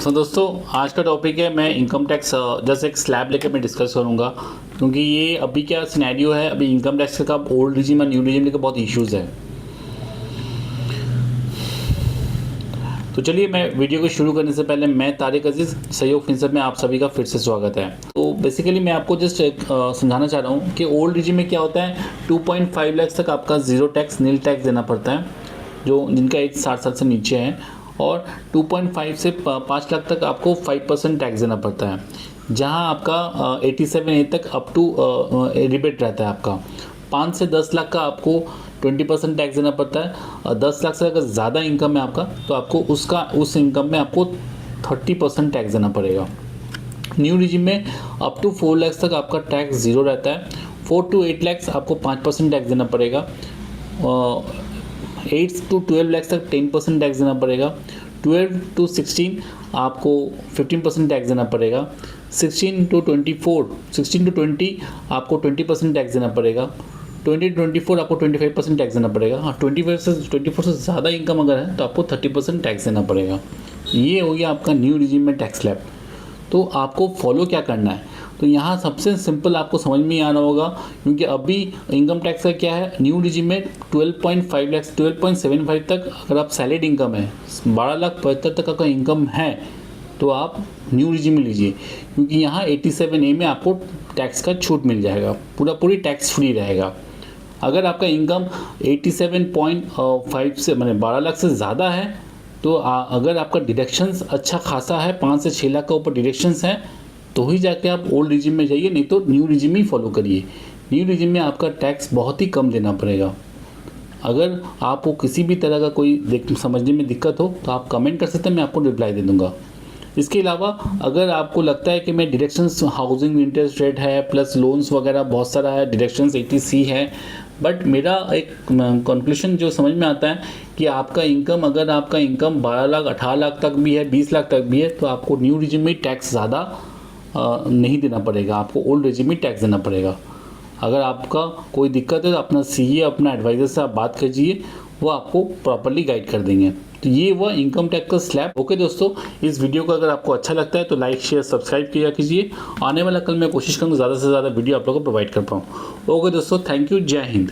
तो दोस्तों आज का टॉपिक है, मैं इनकम टैक्स जैसे एक स्लैब लेकर मैं डिस्कस करूंगा, क्योंकि ये अभी क्या सिनेरियो है, अभी इनकम टैक्स का ओल्ड रिजिम और न्यू रिजिम के बहुत इश्यूज़ है। तो चलिए, मैं वीडियो को शुरू करने से पहले मैं तारिक अजीज़ सहयोग फिनसब में आप सभी का फिर से स्वागत है। तो बेसिकली मैं आपको जस्ट समझाना चाह रहा हूँ कि ओल्ड रिजिम में क्या होता है, 2.5 लाख तक आपका ज़ीरो टैक्स नील टैक्स देना पड़ता है, जो जिनका एज 60 साल से नीचे है, और 2.5 से 5 लाख तक आपको 5% टैक्स देना पड़ता है, जहां आपका 87 एज तक अप टू रिबेट रहता है। आपका 5 से 10 लाख का आपको 20% टैक्स देना पड़ता है, और 10 लाख से अगर ज़्यादा इनकम है आपका तो आपको उस इनकम में आपको 30% टैक्स देना पड़ेगा। न्यू रिजिम में अप टू 4 लाख तक आपका टैक्स ज़ीरो रहता है, 4 to 8 लाख आपको 5% टैक्स देना पड़ेगा, 8 to 12 लाख तक 10% टैक्स देना पड़ेगा, 12 to 16 आपको 15% टैक्स देना पड़ेगा, 16 to 20 आपको 20% टैक्स देना पड़ेगा, 20 to 24 आपको 25% टैक्स देना पड़ेगा। हाँ, 24 से ज़्यादा इनकम अगर है तो आपको 30% टैक्स देना पड़ेगा। ये हो गया आपका न्यू रिजिम में टैक्स स्लैब। तो आपको फॉलो क्या करना है, तो यहाँ सबसे सिंपल आपको समझ में आना होगा, क्योंकि अभी इनकम टैक्स का क्या है, न्यू रिजिम में 12.5 लाख 12.75 तक अगर आप सैलरीड इनकम है, 12,75,000 तक अगर इनकम है तो आप न्यू रिजिम में लीजिए, क्योंकि यहाँ 87A में आपको टैक्स का छूट मिल जाएगा, पूरी टैक्स फ्री रहेगा। अगर आपका इनकम 87.5 से मैंने 12 लाख से ज़्यादा है तो अगर आपका डिडक्शंस अच्छा खासा है, 5 से 6 लाख का ऊपर डिडक्शंस है, तो ही जाके आप ओल्ड रिजिम में जाइए, नहीं तो न्यू रिजिम ही फॉलो करिए। न्यू रिजिम में आपका टैक्स बहुत ही कम देना पड़ेगा। अगर आपको किसी भी तरह का कोई समझने में दिक्कत हो तो आप कमेंट कर सकते हैं, मैं आपको रिप्लाई दे दूँगा। इसके अलावा अगर आपको लगता है कि मैं डिडक्शंस हाउसिंग इंटरेस्ट रेट है प्लस लोन्स वगैरह बहुत सारा है, डिडक्शंस 80C है, बट मेरा एक कंक्लूशन जो समझ में आता है कि आपका इनकम अगर आपका इनकम 12 लाख 18 लाख तक भी है, 20 लाख तक भी है, तो आपको न्यू रिजिम में टैक्स ज़्यादा नहीं देना पड़ेगा, आपको ओल्ड रिजिम में टैक्स देना पड़ेगा। अगर आपका कोई दिक्कत है तो अपना CA अपना एडवाइज़र से आप बात कीजिए, वो आपको प्रॉपर्ली गाइड कर देंगे। तो ये वह इनकम टैक्स का स्लैब। ओके दोस्तों, इस वीडियो को अगर आपको अच्छा लगता है तो लाइक शेयर सब्सक्राइब किया कीजिए। आने वाला कल मैं कोशिश करूँगा ज़्यादा से ज़्यादा वीडियो आप लोगों को प्रोवाइड कर पाऊँ। ओके दोस्तों, थैंक यू, जय हिंद।